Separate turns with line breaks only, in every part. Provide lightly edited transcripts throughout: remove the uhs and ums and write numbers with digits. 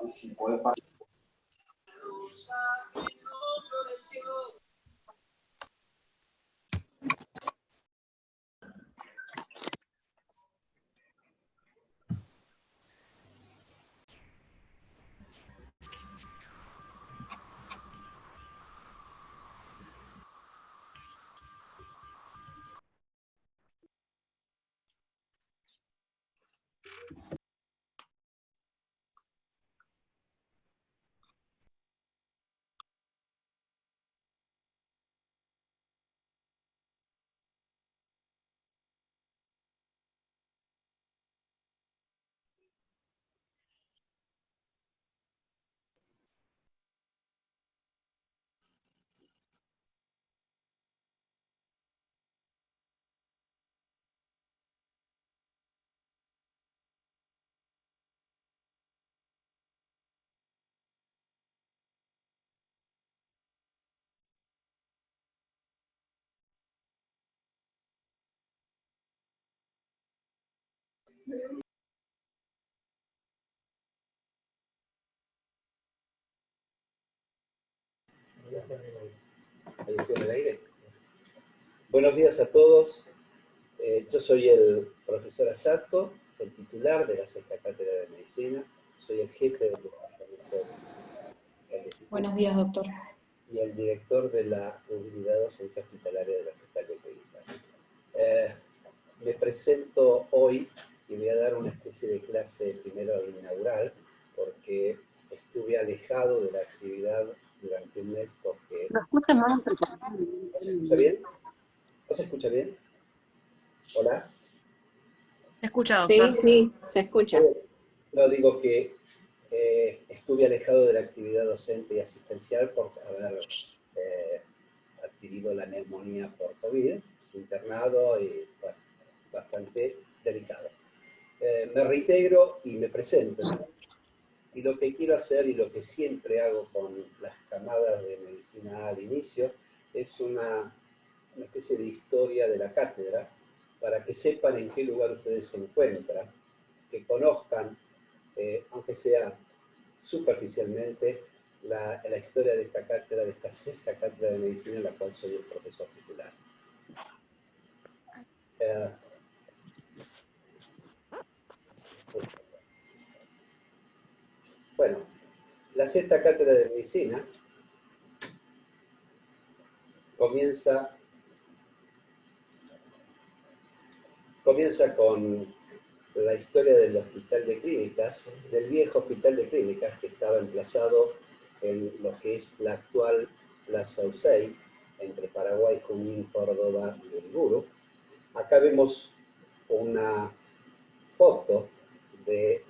Si puede pasar.
Ahí estoy en el aire. Buenos días a todos. Yo soy el profesor Asato, el titular de la Sexta Cátedra de Medicina. Soy el jefe del departamento del Instituto.
Buenos días, doctor.
Y el director de la unidad docente hospitalaria del Hospital de Clínicas. Me presento hoy y voy a dar una especie de clase primero inaugural, porque estuve alejado de la actividad durante un mes porque...
Lo escucha más
¿No se escucha bien? ¿No se escucha bien? ¿Hola?
¿Se escucha, doctor?
Sí, sí, se escucha.
No, digo que estuve alejado de la actividad docente y asistencial por haber adquirido la neumonía por COVID, internado y bueno, bastante delicado. Me reintegro y me presento. Y lo que quiero hacer y lo que siempre hago con las camadas de medicina al inicio es una especie de historia de la cátedra para que sepan en qué lugar ustedes se encuentran, que conozcan, aunque sea superficialmente, la historia de esta cátedra, de esta sexta cátedra de medicina en la cual soy el profesor titular. Bueno, la sexta cátedra de medicina comienza con la historia del Hospital de Clínicas, del viejo Hospital de Clínicas que estaba emplazado en lo que es la actual Plaza Usey, entre Paraguay, Junín, Córdoba y Uriburu. Acá vemos una foto de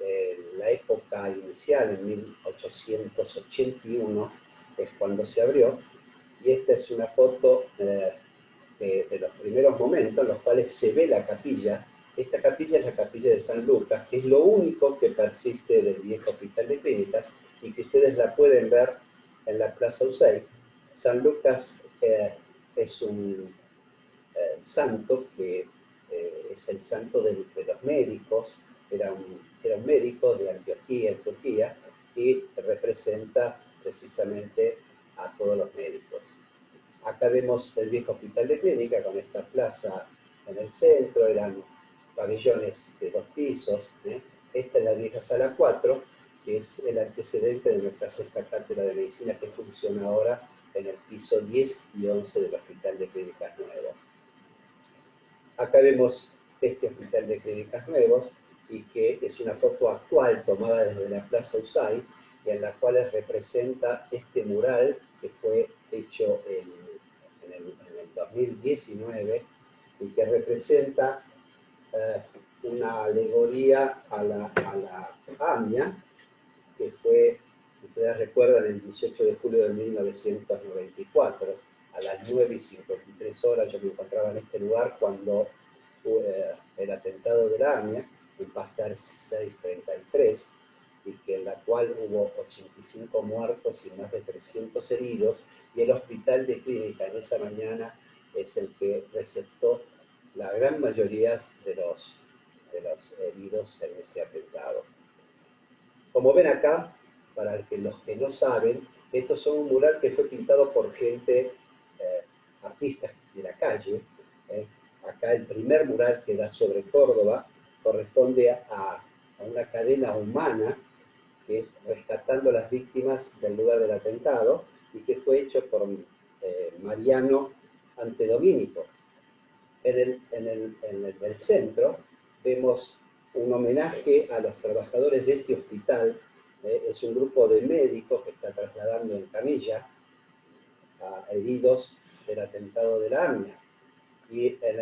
la época inicial, en 1881, es cuando se abrió, y esta es una foto de los primeros momentos en los cuales se ve la capilla. Esta capilla es la capilla de San Lucas, que es lo único que persiste del viejo Hospital de Clínicas y que ustedes la pueden ver en la Plaza Usey. San Lucas es un santo que es el santo de los médicos, era un médico de Antioquía, en Turquía, y representa precisamente a todos los médicos. Acá vemos el viejo Hospital de Clínica con esta plaza en el centro, eran pabellones de 2 pisos. Esta es la vieja Sala 4, que es el antecedente de nuestra sexta cátedra de medicina que funciona ahora en el piso 10 y 11 del Hospital de Clínicas Nuevo. Acá vemos este Hospital de Clínicas Nuevos y que es una foto actual tomada desde la Plaza Usay y en la cual representa este mural que fue hecho en el 2019 y que representa una alegoría a la AMIA, que fue, si ustedes recuerdan, el 18 de julio de 1994, a las 9:53 yo me encontraba en este lugar cuando el atentado de la AMIA, en Pasteur 633, y que en la cual hubo 85 muertos y más de 300 heridos, y el hospital de clínica en esa mañana es el que receptó la gran mayoría de los heridos en ese atentado. Como ven acá, para los que no saben, estos son un mural que fue pintado por gente, artistas de la calle. Acá el primer mural que da sobre Córdoba corresponde a una cadena humana, que es rescatando las víctimas del lugar del atentado, y que fue hecho por Mariano Antedomínico. En el centro vemos un homenaje a los trabajadores de este hospital. Es un grupo de médicos que está trasladando en camilla a heridos del atentado de la AMIA. Y en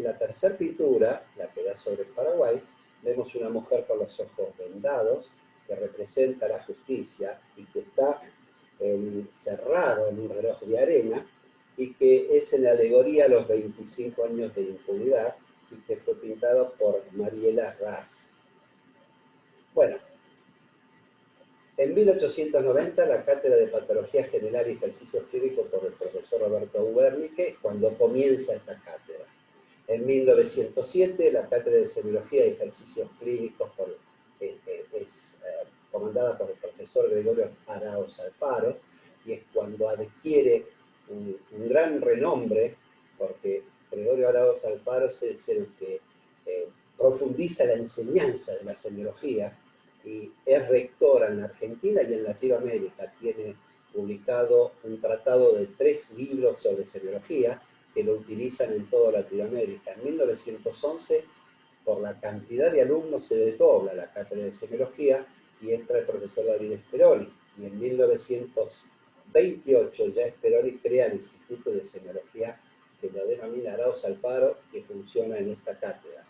la tercera pintura, la que da sobre el Paraguay, vemos una mujer con los ojos vendados, que representa la justicia y que está cerrado en un reloj de arena, y que es en alegoría a los 25 años de impunidad, y que fue pintado por Mariela Raz. Bueno, en 1890 la Cátedra de Patología General y Ejercicios Clínicos por el profesor Roberto Ubernique, cuando comienza esta cátedra. En 1907 la Cátedra de Semiología y Ejercicios Clínicos es comandada por el profesor Gregorio Araoz Alfaro, y es cuando adquiere un gran renombre, porque Gregorio Araoz Alfaro es el que profundiza la enseñanza de la semiología, y es rectora en Argentina y en Latinoamérica. Tiene publicado un tratado de 3 libros sobre semiología que lo utilizan en toda Latinoamérica. En 1911, por la cantidad de alumnos, se desdobla la cátedra de semiología y entra el profesor David Speroni. Y en 1928 ya Speroni crea el Instituto de Semiología, que lo denomina Araoz Alfaro, que funciona en esta cátedra.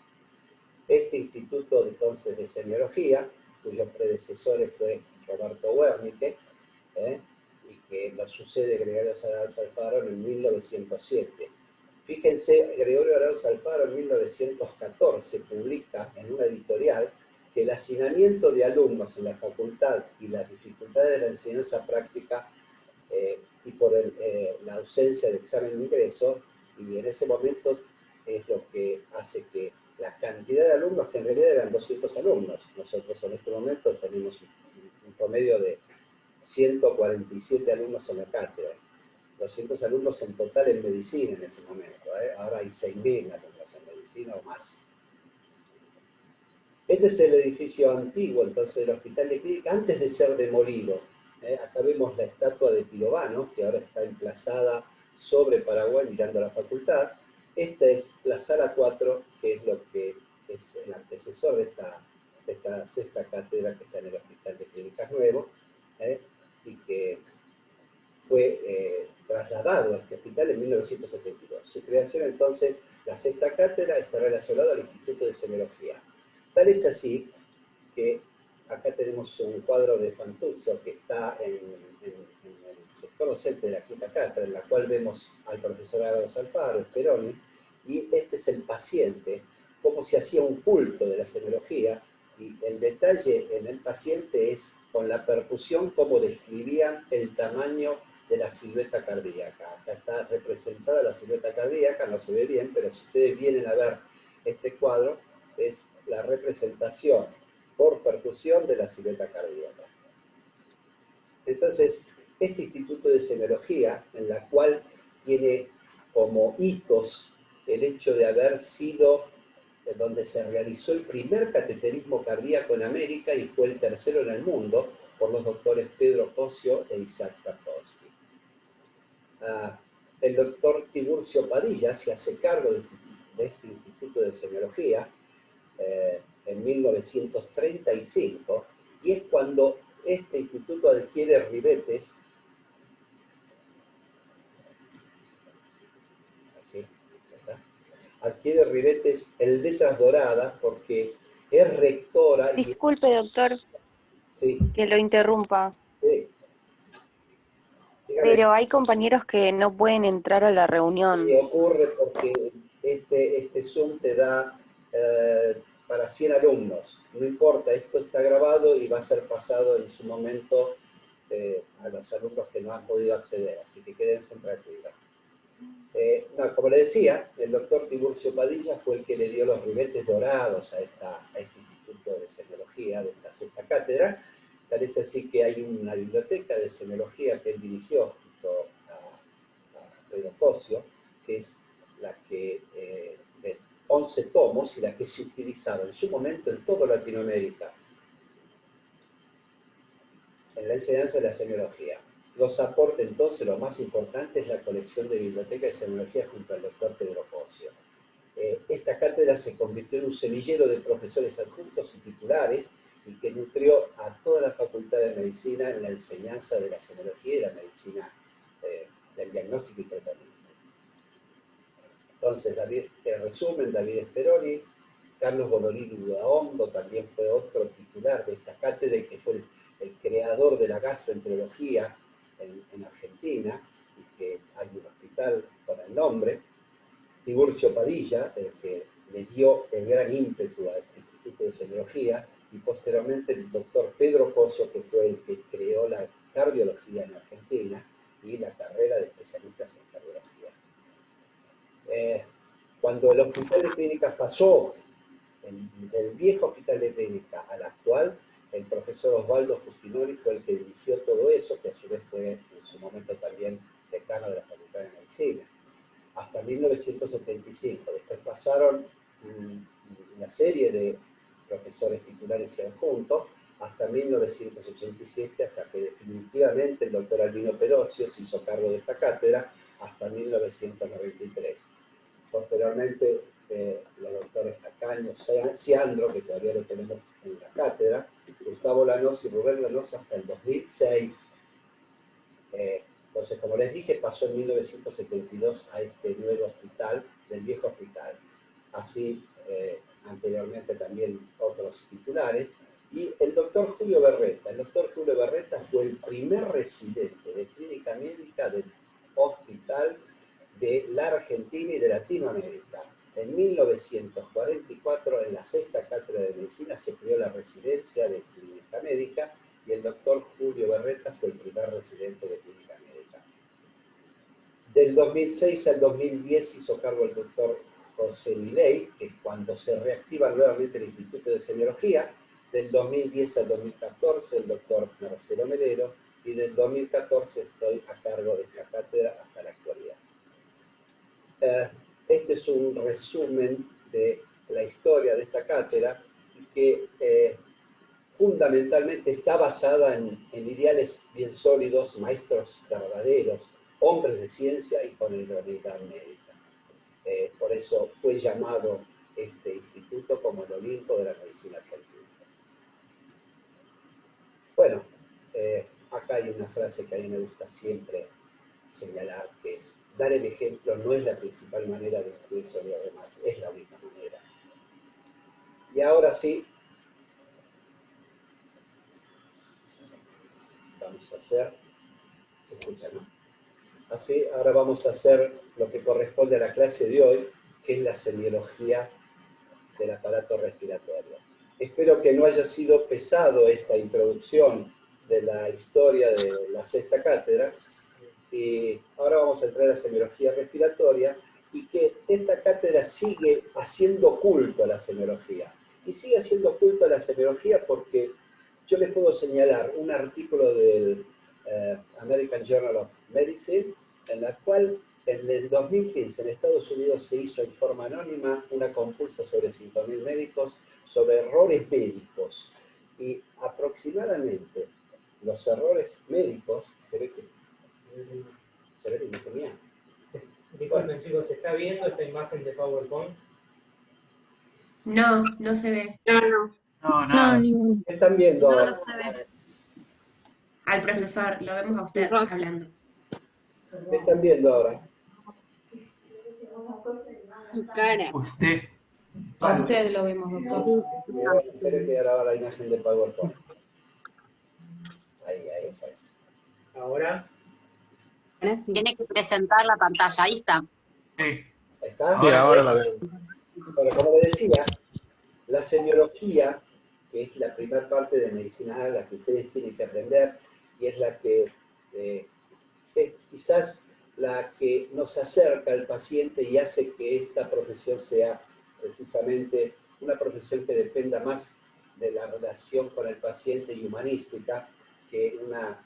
Este instituto entonces de semiología, cuyos predecesores fue Roberto Wernicke, y que lo sucede Gregorio Araoz Alfaro en 1907. Fíjense, Gregorio Araoz Alfaro en 1914 publica en una editorial que el hacinamiento de alumnos en la facultad y las dificultades de la enseñanza práctica, y por la ausencia de examen de ingreso, y en ese momento es lo que hace que la cantidad de alumnos, que en realidad eran 200 alumnos, nosotros en este momento tenemos un promedio de 147 alumnos en la cátedra, 200 alumnos en total en medicina en ese momento, ahora hay 6.000 alumnos en medicina o más. Este es el edificio antiguo, entonces, del Hospital de Clínica, antes de ser demolido. Acá vemos la estatua de Pirovano, que ahora está emplazada sobre Paraguay mirando a la facultad. Esta es la sala 4, que es lo que es el antecesor de esta sexta cátedra que está en el Hospital de Clínicas Nuevo, y que fue trasladado a este hospital en 1972. Su creación, entonces, la sexta cátedra está relacionada al Instituto de Semiología. Tal es así que acá tenemos un cuadro de Fantuzzo que está en el sector docente de la quinta cátedra, en la cual vemos al profesor Araoz Alfaro, Speroni, y este es el paciente, cómo se hacía un culto de la semiología, y el detalle en el paciente es con la percusión cómo describían el tamaño de la silueta cardíaca. Acá está representada la silueta cardíaca, no se ve bien, pero si ustedes vienen a ver este cuadro, es la representación por percusión de la silueta cardíaca. Entonces, este Instituto de Semiología, en la cual tiene como hitos el hecho de haber sido donde se realizó el primer cateterismo cardíaco en América y fue el tercero en el mundo, por los doctores Pedro Cosio e Isaac Tarkovsky. El doctor Tiburcio Padilla se hace cargo de este Instituto de Semiología en 1935, y es cuando este instituto adquiere ribetes, así, ¿verdad? adquiere ribetes en letras doradas porque es rectora y...
Disculpe, doctor,
Sí,
que lo interrumpa,
sí. Dígame.
pero hay compañeros que no pueden entrar a la reunión.
Y ocurre porque este Zoom te da para 100 alumnos. No importa, esto está grabado y va a ser pasado en su momento a los alumnos que no han podido acceder, así que quédense tranquilos. No, como le decía, el doctor Tiburcio Padilla fue el que le dio los ribetes dorados a este Instituto de Semiología, de esta sexta cátedra. Parece así que hay una biblioteca de semiología que él dirigió junto a Pedro Cosio, que es la que, de 11 tomos y la que se utilizaba en su momento en toda Latinoamérica, en la enseñanza de la semiología. Los aportes, entonces, lo más importante es la colección de biblioteca de semiología junto al doctor Pedro Cosio. Esta cátedra se convirtió en un semillero de profesores adjuntos y titulares y que nutrió a toda la Facultad de Medicina en la enseñanza de la semiología y la medicina del diagnóstico y tratamiento. Entonces, en resumen, David Speroni, Carlos Bonorini Udaondo también fue otro titular de esta cátedra y que fue el creador de la gastroenterología en Argentina, y que hay un hospital con el nombre. Tiburcio Padilla, el que le dio el gran ímpetu a este Instituto de Semiología, y posteriormente el doctor Pedro Cosio, que fue el que creó la cardiología en Argentina y la carrera de especialistas en cardiología. Cuando el Hospital de Clínicas pasó del viejo Hospital de Clínicas al actual, el profesor Osvaldo Justinori fue el que dirigió todo eso, que a su vez fue en su momento también decano de la Facultad de Medicina, hasta 1975. Después pasaron una serie de profesores titulares y adjuntos, hasta 1987, hasta que definitivamente el doctor Albino Perocio se hizo cargo de esta cátedra, hasta 1993. Posteriormente, los doctores Tacaño, Ciandro, que todavía lo tenemos en la cátedra, Gustavo Lanós y Rubén Lanós hasta el 2006. Entonces, como les dije, pasó en 1972 a este nuevo hospital, del viejo hospital. Así, anteriormente también otros titulares. Y el doctor Julio Berreta. El doctor Julio Berreta fue el primer residente de clínica médica del hospital de la Argentina y de Latinoamérica. En 1944, en la sexta cátedra de medicina, se creó la residencia de clínica médica y el doctor Julio Berreta fue el primer residente de clínica médica. Del 2006 al 2010 hizo cargo el doctor José Milei, que es cuando se reactiva nuevamente el Instituto de Semiología. Del 2010 al 2014 el doctor Marcelo Melero, y del 2014 estoy a cargo de esta cátedra hasta la actualidad. Este es un resumen de la historia de esta cátedra que fundamentalmente está basada en ideales bien sólidos, maestros verdaderos, hombres de ciencia y con idoneidad médica. Por eso fue llamado este instituto como el Olimpo de la medicina argentina. Bueno, acá hay una frase que a mí me gusta siempre señalar, que es: dar el ejemplo no es la principal manera de influir sobre los demás, es la única manera. Y ahora sí, vamos a hacer, se escucha, ¿no? Así, ahora vamos a hacer lo que corresponde a la clase de hoy, que es la semiología del aparato respiratorio. Espero que no haya sido pesado esta introducción de la historia de la sexta cátedra, y ahora vamos a entrar a la semiología respiratoria, y que esta cátedra sigue haciendo culto a la semiología. Y sigue haciendo culto a la semiología porque yo les puedo señalar un artículo del American Journal of Medicine, en la cual en el 2015 en Estados Unidos se hizo en forma anónima una compulsa sobre 5.000 médicos sobre errores médicos. Y aproximadamente los errores médicos, se ve que se ve que no tenía.
Disculpen, bueno, chicos, ¿se está viendo esta imagen de PowerPoint?
No, no se ve.
No, nada.
¿Qué están viendo ahora?
No se ve. Al profesor, lo vemos a usted hablando.
¿Qué están viendo ahora?
Su cara.
Usted.
A usted lo vemos, doctor.
Espero que graba la imagen de PowerPoint. Ahí, esa es.
Ahora,
Ahora sí.
Tiene que presentar la pantalla, ahí está.
Sí.
¿Está?
Sí, ahora la veo.
Bueno, como le decía, la semiología, que es la primera parte de medicina, la que ustedes tienen que aprender, y es la que es quizás la que nos acerca al paciente y hace que esta profesión sea precisamente una profesión que dependa más de la relación con el paciente y humanística que una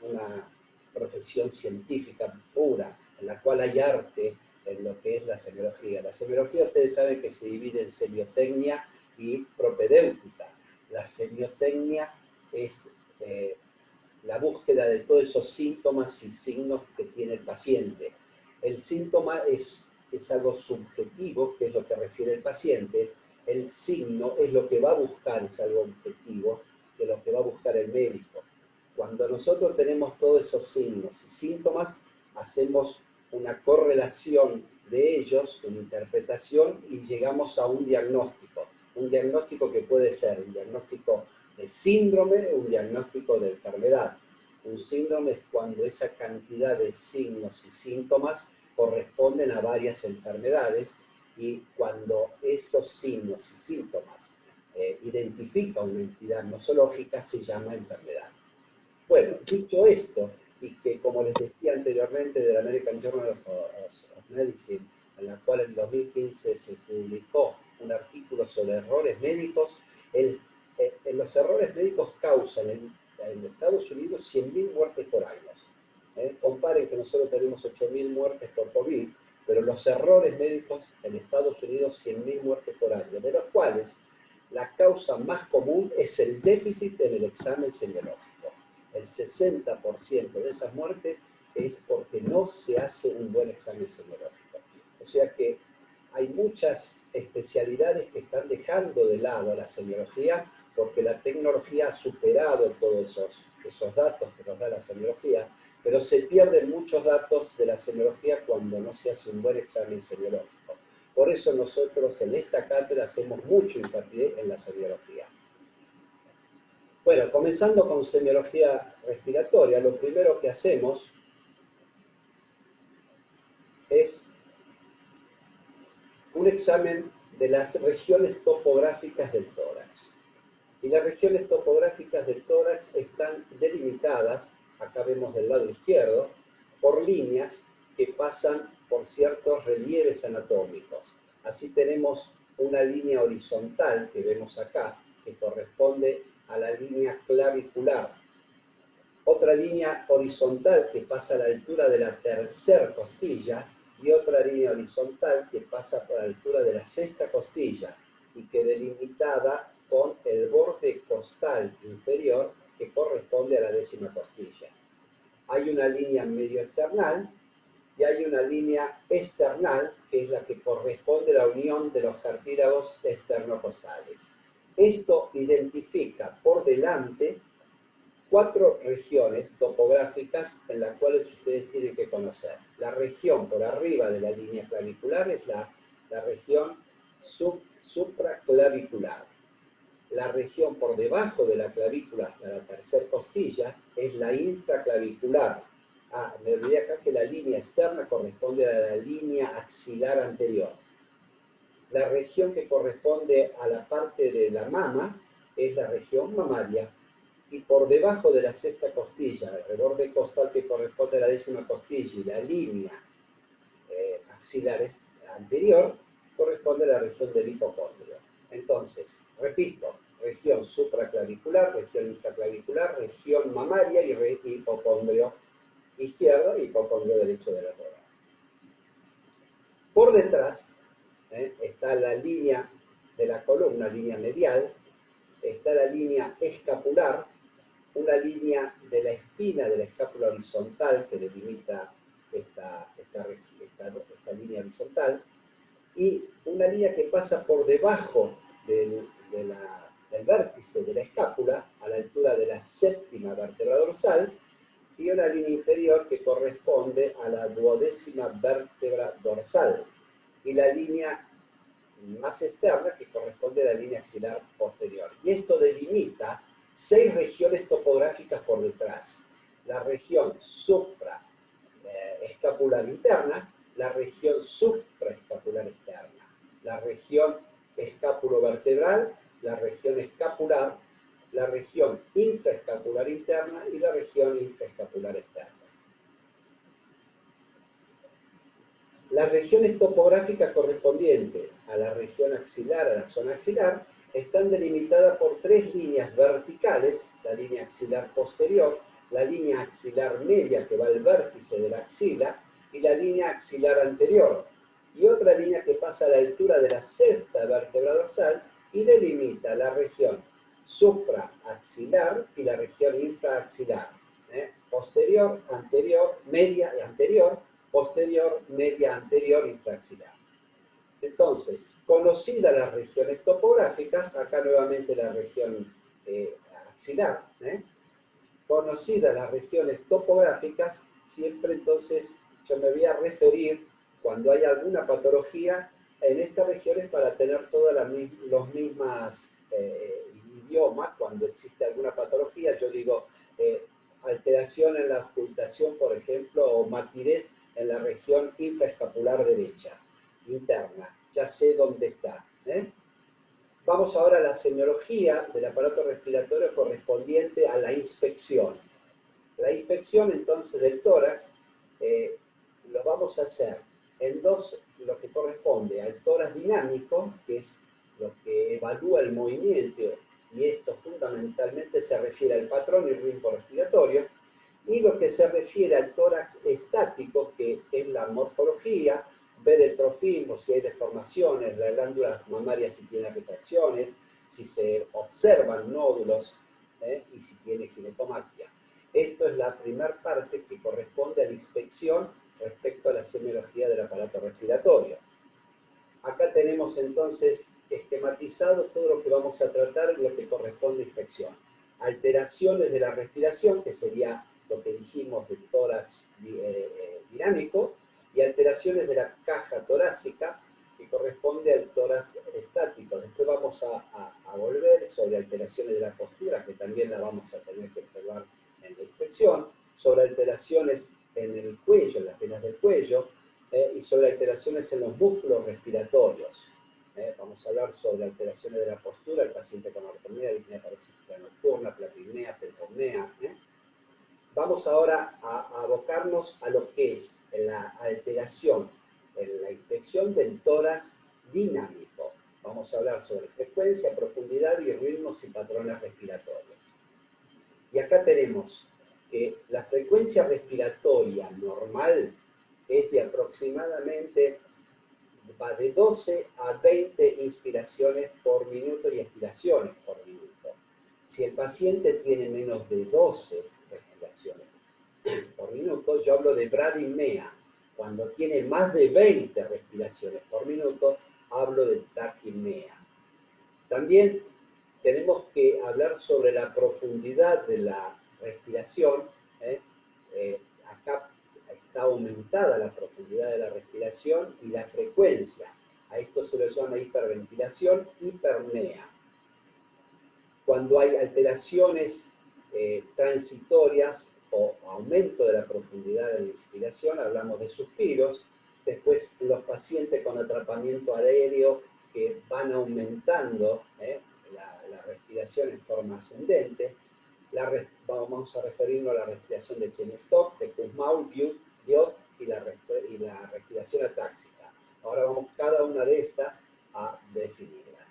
profesión científica pura, en la cual hay arte en lo que es la semiología. La semiología, ustedes saben que se divide en semiotecnia y propedéutica. La semiotecnia es la búsqueda de todos esos síntomas y signos que tiene el paciente. El síntoma es algo subjetivo, que es lo que refiere el paciente. El signo es lo que va a buscar, es algo objetivo, que es lo que va a buscar el médico. Cuando nosotros tenemos todos esos signos y síntomas, hacemos una correlación de ellos, una interpretación, y llegamos a un diagnóstico. Un diagnóstico que puede ser un diagnóstico de síndrome, un diagnóstico de enfermedad. Un síndrome es cuando esa cantidad de signos y síntomas corresponden a varias enfermedades, y cuando esos signos y síntomas identifican una entidad nosológica, se llama enfermedad. Bueno, dicho esto, y que como les decía anteriormente del American Journal of Medicine, en la cual en 2015 se publicó un artículo sobre errores médicos, los errores médicos causan en Estados Unidos 100.000 muertes por año. Comparen que nosotros tenemos 8.000 muertes por COVID, pero los errores médicos en Estados Unidos 100.000 muertes por año, de los cuales la causa más común es el déficit en el examen semiológico. El 60% de esas muertes es porque no se hace un buen examen semiológico. O sea que hay muchas especialidades que están dejando de lado la semiología porque la tecnología ha superado todos esos datos que nos da la semiología, pero se pierden muchos datos de la semiología cuando no se hace un buen examen semiológico. Por eso nosotros en esta cátedra hacemos mucho hincapié en la semiología. Bueno, comenzando con semiología respiratoria, lo primero que hacemos es un examen de las regiones topográficas del tórax. Y las regiones topográficas del tórax están delimitadas, acá vemos del lado izquierdo, por líneas que pasan por ciertos relieves anatómicos. Así tenemos una línea horizontal que vemos acá, que corresponde a la línea clavicular. Otra línea horizontal que pasa a la altura de la tercera costilla, y otra línea horizontal que pasa por la altura de la sexta costilla y que delimitada con el borde costal inferior que corresponde a la décima costilla. Hay una línea medio external y hay una línea external que es la que corresponde a la unión de los cartílagos esternocostales. Esto identifica por delante 4 regiones topográficas en las cuales ustedes tienen que conocer. La región por arriba de la línea clavicular es la región supraclavicular. La región por debajo de la clavícula hasta la tercera costilla es la infraclavicular. Me olvidé acá que la línea externa corresponde a la línea axilar anterior. La región que corresponde a la parte de la mama es la región mamaria. Y por debajo de la sexta costilla, el reborde costal que corresponde a la décima costilla y la línea axilar anterior, corresponde a la región del hipocondrio. Entonces, repito, región supraclavicular, región infraclavicular, región mamaria y hipocondrio izquierdo y hipocondrio derecho de la tórax. Por detrás está la línea de la columna, línea medial, está la línea escapular, una línea de la espina de la escápula horizontal que delimita esta línea horizontal, y una línea que pasa por debajo del vértice de la escápula a la altura de la séptima vértebra dorsal, y una línea inferior que corresponde a la duodécima vértebra dorsal. Y la línea más externa que corresponde a la línea axilar posterior. Y esto delimita 6 regiones topográficas por detrás. La región supraescapular interna, la región supraescapular externa, la región escapulovertebral, la región escapular, la región infraescapular interna y la región infraescapular externa. Las regiones topográficas correspondientes a la región axilar, a la zona axilar, están delimitadas por 3 líneas verticales, la línea axilar posterior, la línea axilar media que va al vértice de la axila y la línea axilar anterior, y otra línea que pasa a la altura de la sexta vértebra dorsal y delimita la región supraaxilar y la región infraaxilar, posterior, anterior, media y anterior, posterior, media, anterior, infraaxilar. Entonces, conocidas las regiones topográficas, acá nuevamente la región axilar, conocidas las regiones topográficas, siempre entonces yo me voy a referir, cuando hay alguna patología, en estas regiones para tener todos los mismos idiomas. Cuando existe alguna patología, yo digo alteración en la auscultación, por ejemplo, o matidez en la región infraescapular derecha, interna. Ya sé dónde está. Vamos ahora a la semiología del aparato respiratorio correspondiente a la inspección. La inspección entonces del tórax lo vamos a hacer en lo que corresponde al tórax dinámico, que es lo que evalúa el movimiento, y esto fundamentalmente se refiere al patrón y ritmo respiratorio, y lo que se refiere al tórax estático, que es la morfología, ver el trofismo, si hay deformaciones, la glándula mamaria si tiene retracciones, si se observan nódulos y si tiene ginecomastia. Esto es la primera parte que corresponde a la inspección respecto a la semiología del aparato respiratorio. Acá tenemos entonces esquematizado todo lo que vamos a tratar en lo que corresponde a inspección. Alteraciones de la respiración, que sería lo que dijimos del tórax dinámico, y alteraciones de la caja torácica, que corresponde al tórax estático. Después vamos a volver sobre alteraciones de la postura, que también la vamos a tener que observar en la inspección, sobre alteraciones en el cuello, en las venas del cuello, y sobre alteraciones en los músculos respiratorios. Vamos a hablar sobre alteraciones de la postura, el paciente con ortopnea, disnea paroxística nocturna, platipnea, tentornea. Vamos ahora a abocarnos a lo que es la alteración en la inspección del tórax dinámico. Vamos a hablar sobre frecuencia, profundidad y ritmos y patrones respiratorios. Y acá tenemos que la frecuencia respiratoria normal es de aproximadamente, va de 12 a 20 inspiraciones por minuto y expiraciones por minuto. Si el paciente tiene menos de 12 respiraciones por minuto, yo hablo de bradipnea. Cuando tiene más de 20 respiraciones por minuto, hablo de taquipnea. También tenemos que hablar sobre la profundidad de la respiración. Acá está aumentada la profundidad de la respiración y la frecuencia. A esto se lo llama hiperventilación, hiperpnea. Cuando hay alteraciones transitorias o aumento de la profundidad de la inspiración, hablamos de suspiros. Después, los pacientes con atrapamiento aéreo que van aumentando la respiración en forma ascendente. Vamos a referirnos a la respiración de Chene-Stokes, de Kussmaul, Biot y la respiración atáxica. Ahora vamos cada una de estas a definirlas.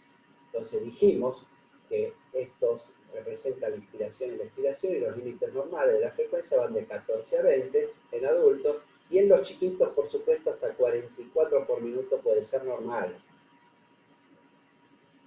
Entonces dijimos que estos representan la inspiración y la expiración, y los límites normales de la frecuencia van de 14 a 20 en adultos, y en los chiquitos, por supuesto, hasta 44 por minuto puede ser normal.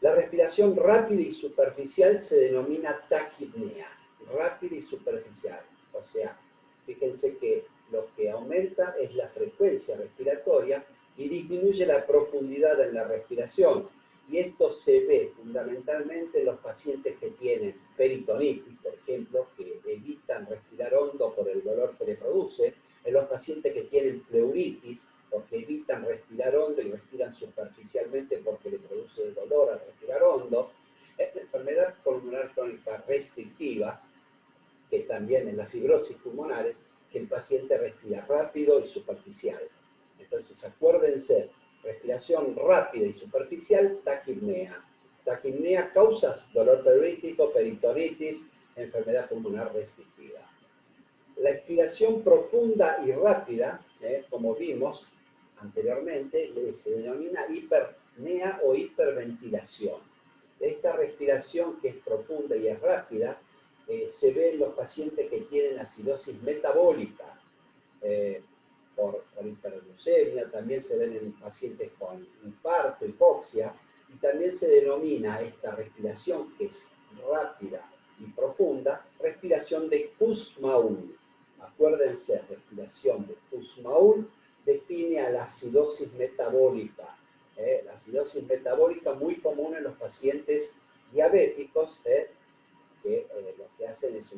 La respiración rápida y superficial se denomina taquipnea, rápida y superficial. O sea, fíjense que lo que aumenta es la frecuencia respiratoria y disminuye la profundidad en la respiración. Y esto se ve fundamentalmente en los pacientes que tienen peritonitis, por ejemplo, que evitan respirar hondo por el dolor que le produce, en los pacientes que tienen pleuritis porque evitan respirar hondo y respiran superficialmente porque le produce dolor al respirar hondo. Es la enfermedad pulmonar crónica restrictiva, que también en las fibrosis pulmonares, que el paciente respira rápido y superficial. Entonces, acuérdense, respiración rápida y superficial, taquipnea. Taquipnea causas dolor pleurítico, peritonitis, enfermedad pulmonar restrictiva. La expiración profunda y rápida, como vimos anteriormente, se denomina hiperpnea o hiperventilación. Esta respiración que es profunda y es rápida, se ve en los pacientes que tienen acidosis metabólica por hiperglucemia, también se ven en pacientes con infarto, hipoxia, y también se denomina esta respiración, que es rápida y profunda, respiración de Kussmaul. Acuérdense, respiración de Kussmaul define a la acidosis metabólica. La acidosis metabólica muy común en los pacientes diabéticos, que lo que hacen es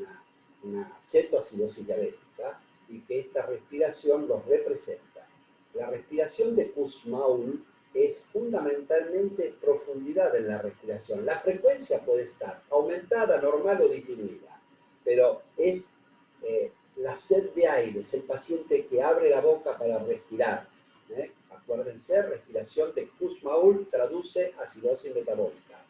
una cetoacidosis diabética, y que esta respiración los representa. La respiración de Kussmaul es fundamentalmente profundidad en la respiración. La frecuencia puede estar aumentada, normal o disminuida, pero es la sed de aire, es el paciente que abre la boca para respirar. Acuérdense, respiración de Kussmaul traduce acidosis metabólica.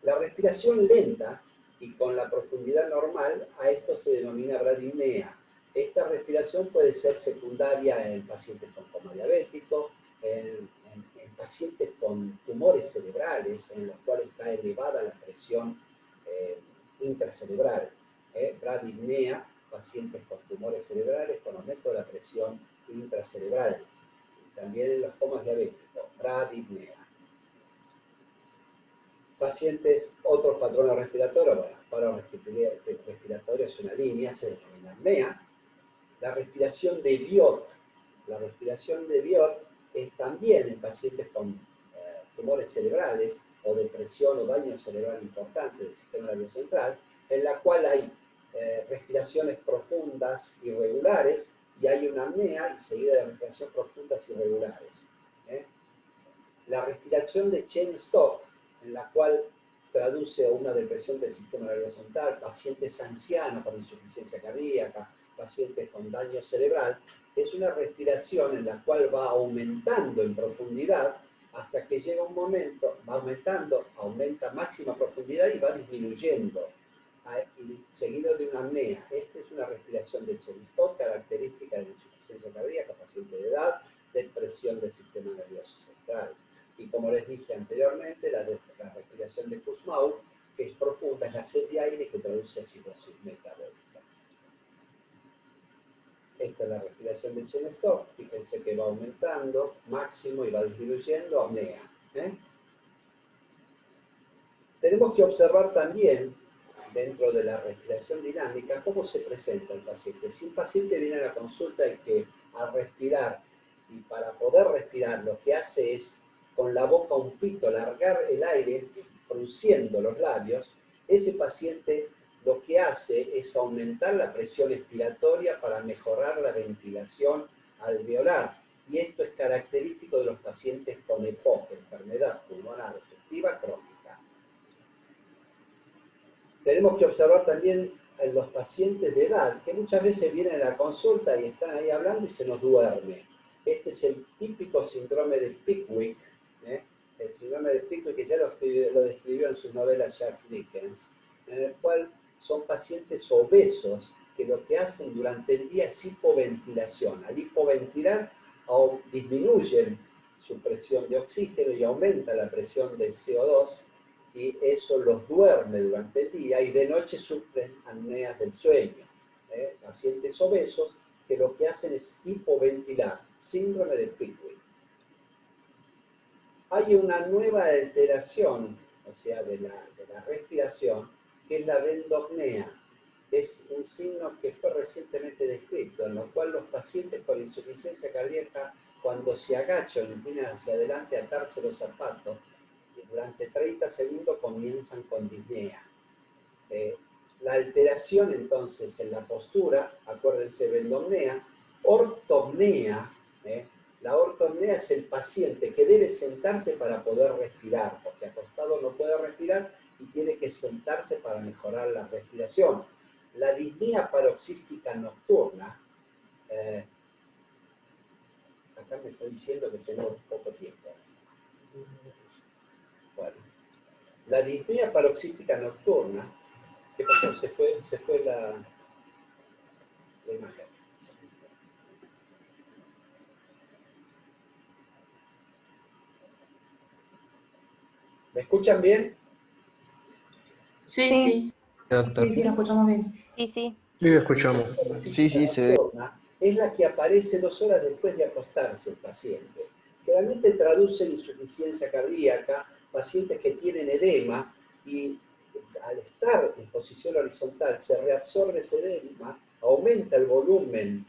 La respiración lenta y con la profundidad normal, a esto se denomina bradipnea. Esta respiración puede ser secundaria en pacientes con coma diabético, en pacientes con tumores cerebrales, en los cuales está elevada la presión intracerebral. Bradipnea, pacientes con tumores cerebrales con aumento de la presión intracerebral. También en los comas diabéticos, bradipnea. Pacientes, otros patrones respiratorios, bueno, paro respiratorio es una línea, se denomina apnea. La respiración de Biot. La respiración de Biot es también en pacientes con tumores cerebrales o depresión o daño cerebral importante del sistema nervioso central, en la cual hay respiraciones profundas irregulares y hay una apnea y seguida de respiración profundas irregulares. La respiración de Cheyne-Stokes, en la cual traduce a una depresión del sistema nervioso central, pacientes ancianos con insuficiencia cardíaca, pacientes con daño cerebral, es una respiración en la cual va aumentando en profundidad hasta que llega un momento, va aumentando, aumenta máxima profundidad y va disminuyendo, y seguido de una apnea. Esta es una respiración de Cheyne-Stokes, característica de la insuficiencia cardíaca, paciente de edad, depresión del sistema nervioso central. Y como les dije anteriormente, la respiración de Kussmaul, que es profunda, es la sed de aire que traduce acidosis metabólica. Esta es la respiración de Cheyne-Stokes. Fíjense que va aumentando, máximo, y va disminuyendo, apnea. Tenemos que observar también, dentro de la respiración dinámica, cómo se presenta el paciente. Si un paciente viene a la consulta y que al respirar, y para poder respirar, lo que hace es con la boca un pito, largar el aire, frunciendo los labios, ese paciente lo que hace es aumentar la presión expiratoria para mejorar la ventilación alveolar. Y esto es característico de los pacientes con EPOC, enfermedad pulmonar obstructiva crónica. Tenemos que observar también en los pacientes de edad, que muchas veces vienen a la consulta y están ahí hablando y se nos duerme. Este es el típico síndrome de Pickwick, el síndrome de Pickwick, que ya lo describió en sus novelas Charles Dickens, en el cual son pacientes obesos que lo que hacen durante el día es hipoventilación. Al hipoventilar disminuyen su presión de oxígeno y aumenta la presión de CO2, y eso los duerme durante el día, y de noche sufren apneas del sueño. Pacientes obesos que lo que hacen es hipoventilar, síndrome de Pickwick. Hay una nueva alteración, o sea, de la respiración, que es la bendopnea. Es un signo que fue recientemente descrito, en lo cual los pacientes con insuficiencia cardíaca, cuando se agachan, inclinan hacia adelante a atarse los zapatos, durante 30 segundos comienzan con disnea. La alteración entonces en la postura, acuérdense, bendopnea, ortopnea, La ortoapnea es el paciente que debe sentarse para poder respirar, porque acostado no puede respirar y tiene que sentarse para mejorar la respiración. La disnea paroxística nocturna, acá me está diciendo que tengo poco tiempo. Bueno, la disnea paroxística nocturna, ¿qué pasó? Se fue la imagen. ¿Me escuchan bien?
Sí,
Sí.
sí.
Doctor.
Sí, sí, lo escuchamos bien.
Sí, sí.
Sí, escuchamos.
Sí, sí, se ve.
Nocturna es la que aparece 2 horas después de acostarse el paciente. Generalmente traduce insuficiencia cardíaca, pacientes que tienen edema y al estar en posición horizontal se reabsorbe ese edema, aumenta el volumen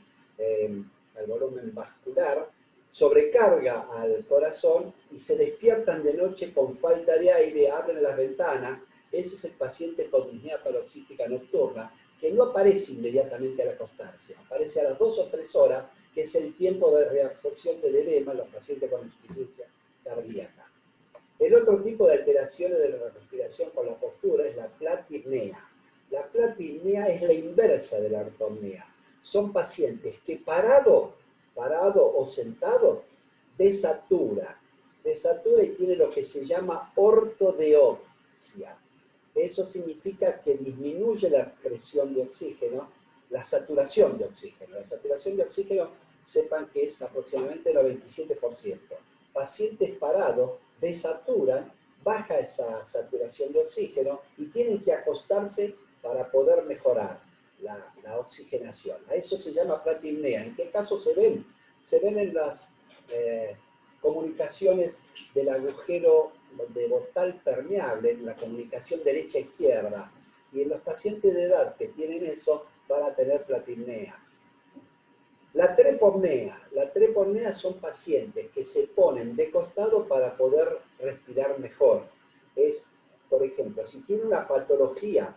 vascular, sobrecarga al corazón y se despiertan de noche con falta de aire, abren las ventanas. Ese es el paciente con disnea paroxística nocturna, que no aparece inmediatamente al acostarse, aparece a las 2 o 3 horas, que es el tiempo de reabsorción del edema en los pacientes con insuficiencia cardíaca. El otro tipo de alteraciones de la respiración con la postura es la platipnea. La platipnea es la inversa de la ortoapnea. Son pacientes que parado o sentado, desatura y tiene lo que se llama ortodeoxia. Eso significa que disminuye la presión de oxígeno, la saturación de oxígeno. La saturación de oxígeno, sepan que es aproximadamente el 97%. Pacientes parados desaturan, baja esa saturación de oxígeno y tienen que acostarse para poder mejorar la oxigenación. A eso se llama platipnea. ¿En qué caso se ven? Se ven en las comunicaciones del agujero de Bottal permeable, en la comunicación derecha-izquierda. Y en los pacientes de edad que tienen eso, van a tener platipnea. La trepopnea son pacientes que se ponen de costado para poder respirar mejor. Es, por ejemplo, si tiene una patología,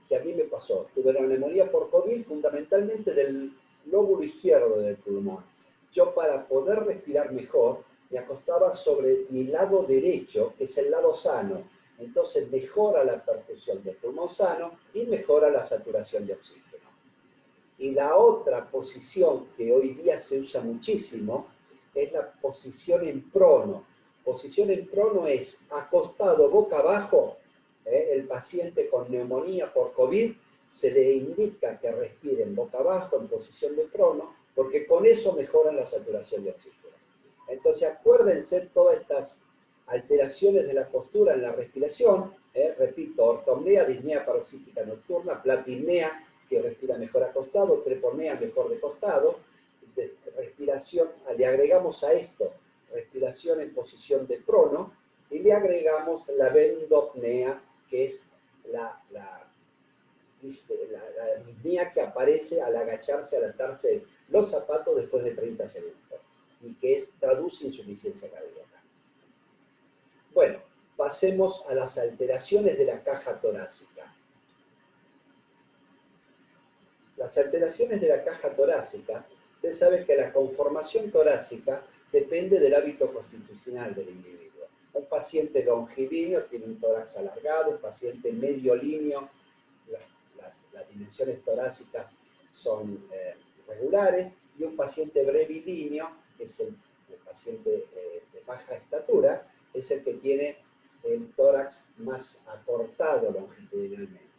que a mí me pasó, tuve una neumonía por COVID fundamentalmente del lóbulo izquierdo del pulmón. Yo para poder respirar mejor, me acostaba sobre mi lado derecho, que es el lado sano. Entonces mejora la perfusión del pulmón sano y mejora la saturación de oxígeno. Y la otra posición que hoy día se usa muchísimo es la posición en prono. Posición en prono es acostado boca abajo, el paciente con neumonía por COVID se le indica que respire en boca abajo, en posición de prono, porque con eso mejoran la saturación de oxígeno. Entonces acuérdense todas estas alteraciones de la postura en la respiración, repito, ortoapnea, disnea paroxística nocturna, platipnea, que respira mejor acostado, trepopnea mejor de costado, respiración, le agregamos a esto respiración en posición de prono y le agregamos la bendopnea, que es la disnea que aparece al agacharse, al atarse los zapatos después de 30 segundos y que traduce insuficiencia cardíaca. Bueno, pasemos a las alteraciones de la caja torácica. Las alteraciones de la caja torácica, usted sabe que la conformación torácica depende del hábito constitucional del individuo. Un paciente longilíneo tiene un tórax alargado, un paciente mediolíneo, las dimensiones torácicas son regulares, y un paciente brevilíneo, que es el paciente de baja estatura, es el que tiene el tórax más acortado longitudinalmente.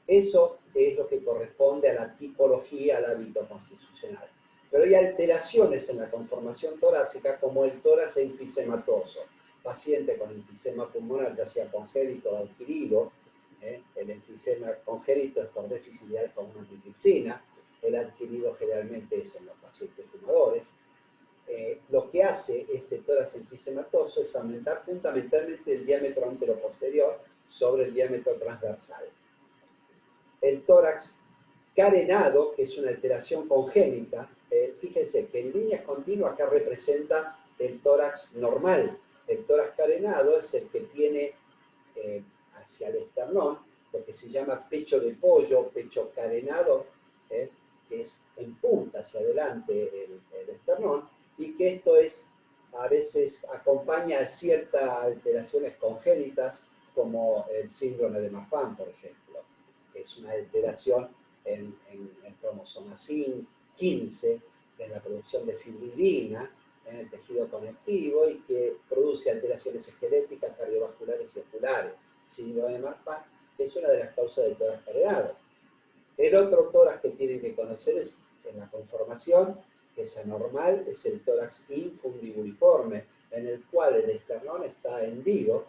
Eso es lo que corresponde a la tipología, al hábito constitucional. Pero hay alteraciones en la conformación torácica, como el tórax enfisematoso. Paciente con enfisema pulmonar, ya sea congénito o adquirido, el enfisema congénito es por déficit de alfa-1-antitripsina, el adquirido generalmente es en los pacientes fumadores. Lo que hace este tórax enfisematoso es aumentar fundamentalmente el diámetro anteroposterior sobre el diámetro transversal. El tórax carenado, que es una alteración congénita, fíjense que en líneas continuas acá representa el tórax normal. El tórax carenado es el que tiene hacia el esternón, lo que se llama pecho de pollo, pecho carenado, que es en punta hacia adelante el esternón, y que esto a veces acompaña a ciertas alteraciones congénitas, como el síndrome de Marfan, por ejemplo, que es una alteración en el cromosoma 15, en la producción de fibrilina, en el tejido conectivo, y que produce alteraciones esqueléticas, cardiovasculares y oculares. Síndrome de Marfan es una de las causas del tórax paredado. El otro tórax que tienen que conocer es en la conformación, que es anormal, es el tórax infundibuliforme, en el cual el esternón está hendido,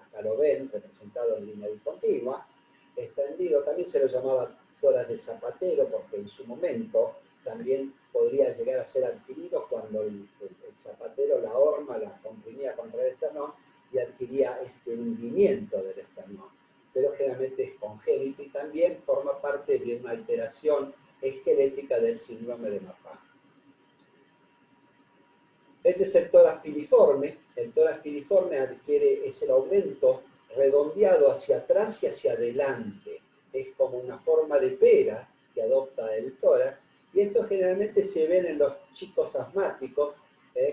acá lo ven, representado en línea discontinua, está hendido, también se lo llamaba tórax de zapatero, porque en su momento también podría llegar a ser adquirido cuando el zapatero, la horma, la comprimía contra el esternón y adquiría este hundimiento del esternón. Pero generalmente es congénito y también forma parte de una alteración esquelética del síndrome de Marfan. Este es el tórax piriforme. El tórax piriforme es el aumento redondeado hacia atrás y hacia adelante. Es como una forma de pera que adopta el tórax. Y esto generalmente se ven en los chicos asmáticos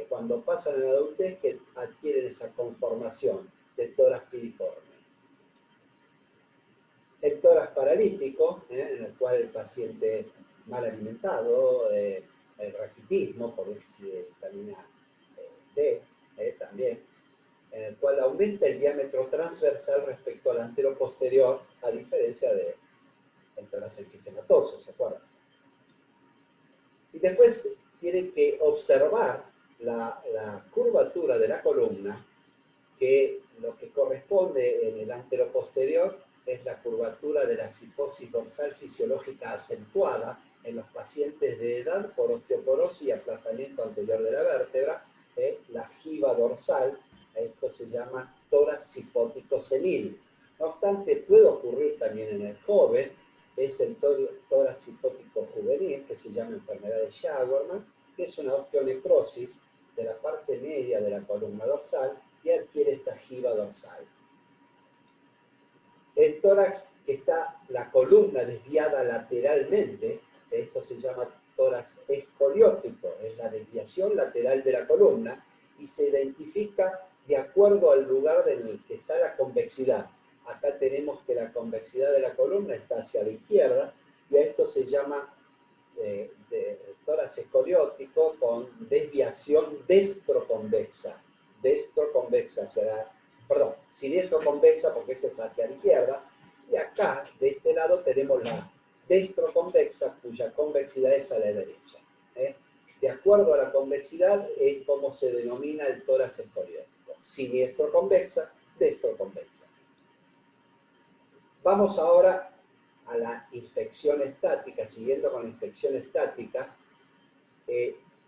cuando pasan a la adultez, que adquieren esa conformación de tórax piriforme. El tórax paralítico, en el cual el paciente mal alimentado, el raquitismo por déficit de vitamina D, también, en el cual aumenta el diámetro transversal respecto al antero-posterior, a diferencia del tórax enfisematoso, ¿se acuerdan? Y después tienen que observar la curvatura de la columna, que lo que corresponde en el antero-posterior es la curvatura de la cifosis dorsal fisiológica acentuada en los pacientes de edad por osteoporosis y aplastamiento anterior de la vértebra, la jiba dorsal. Esto se llama tórax cifótico senil. No obstante, puede ocurrir también en el joven, es el tórax cifótico juvenil, que se llama enfermedad de Sjögren's, que es una osteonecrosis de la parte media de la columna dorsal y adquiere esta jiba dorsal. El tórax que está la columna desviada lateralmente, esto se llama tórax escoliótico, es la desviación lateral de la columna y se identifica de acuerdo al lugar en el que está la convexidad. Acá tenemos que la convexidad de la columna está hacia la izquierda y a esto se llama tórax escoliótico con desviación destroconvexa. Destroconvexa será, perdón, siniestro-convexa porque esto está hacia la izquierda, y acá, de este lado, tenemos la destroconvexa cuya convexidad es a la derecha. De acuerdo a la convexidad es como se denomina el tórax escoliótico. Siniestro-convexa, destroconvexa. Vamos ahora a la inspección estática. Siguiendo con la inspección estática,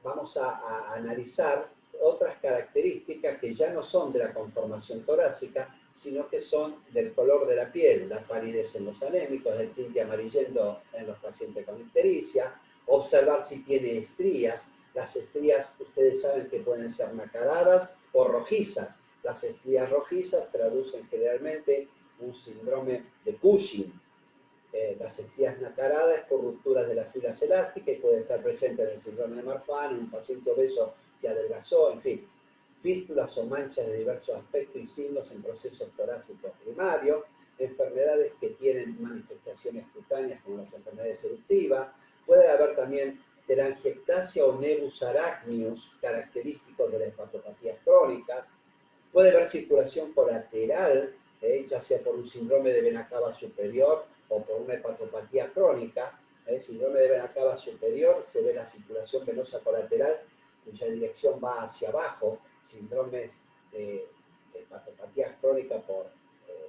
vamos a analizar otras características que ya no son de la conformación torácica, sino que son del color de la piel, la palidez en los anémicos, el tinte amarillento en los pacientes con ictericia, observar si tiene estrías. Las estrías, ustedes saben que pueden ser nacaradas o rojizas. Las estrías rojizas traducen generalmente un síndrome de Cushing. Las estrías nacaradas es por rupturas de las fibras elásticas y puede estar presente en el síndrome de Marfan, en un paciente obeso que adelgazó, en fin. Fístulas o manchas de diversos aspectos y signos en procesos torácicos primarios, enfermedades que tienen manifestaciones cutáneas como las enfermedades eruptivas, puede haber también telangiectasia o nevus arachnius, característicos de las hepatopatías crónicas, puede haber circulación colateral, ya sea por un síndrome de vena cava superior o por una hepatopatía crónica. Síndrome de vena cava superior se ve la circulación venosa colateral cuya dirección va hacia abajo. Síndromes de hepatopatías crónicas por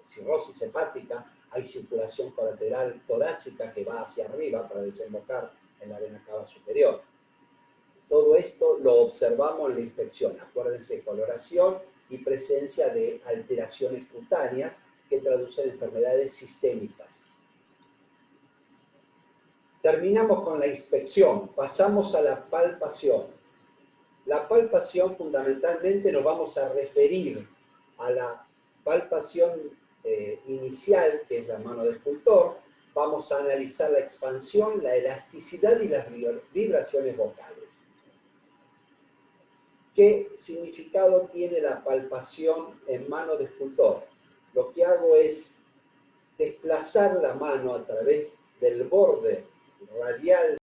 cirrosis hepática, hay circulación colateral torácica que va hacia arriba para desembocar en la vena cava superior. Todo esto lo observamos en la inspección. Acuérdense, coloración y presencia de alteraciones cutáneas que traducen enfermedades sistémicas. Terminamos con la inspección, pasamos a la palpación. La palpación fundamentalmente nos vamos a referir a la palpación inicial, que es la mano del escultor. Vamos a analizar la expansión, la elasticidad y las vibraciones vocales. ¿Qué significado tiene la palpación en mano de escultor? Lo que hago es desplazar la mano a través del borde radial